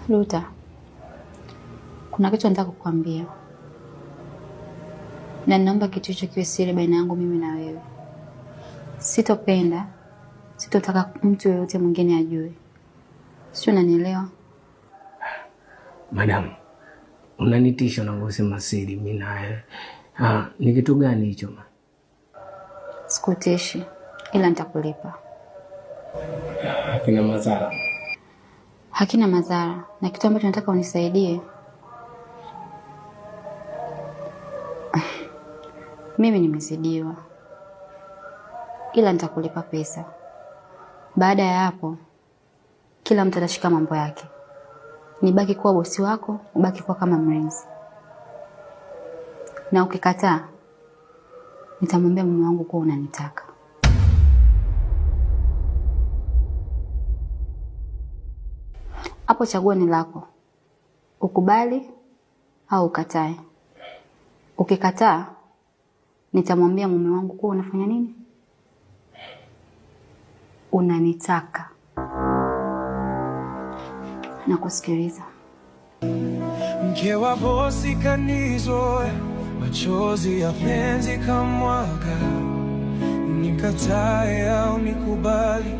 Luta, kuna kitu nataka kukwambia, na ninaomba kitu hicho kiwe siri baina yangu mimi na wewe. Sitotaka mtu yeyote mwingine ajue. Sio, unanielewa? Madam, unanitisha unavyosema siri mimi na wewe. Ni kitu gani hicho? Sikutishi, ila nitakulipa. Hakina madhara. Hakina madhara, na kitu ambacho nataka unisaidie. Mimi nimezidiwa, ila nitakulipa pesa. Baada ya hapo, kila mtu atashika mambo yake. Nibaki kuwa bosi wako, ubaki kuwa kama mlinzi. Na ukikataa, nitamwambia mume wangu kuwa unanitaka. Hapo chaguo ni lako. Ukubali au ukatae. Ukikataa, nitamwambia mume wangu kuwa unafanya nini? Unanitaka. Nakusikiliza. Mke wa bosi kanizoea, machozi ya penzi kamwaga. Nikatae au nikubali,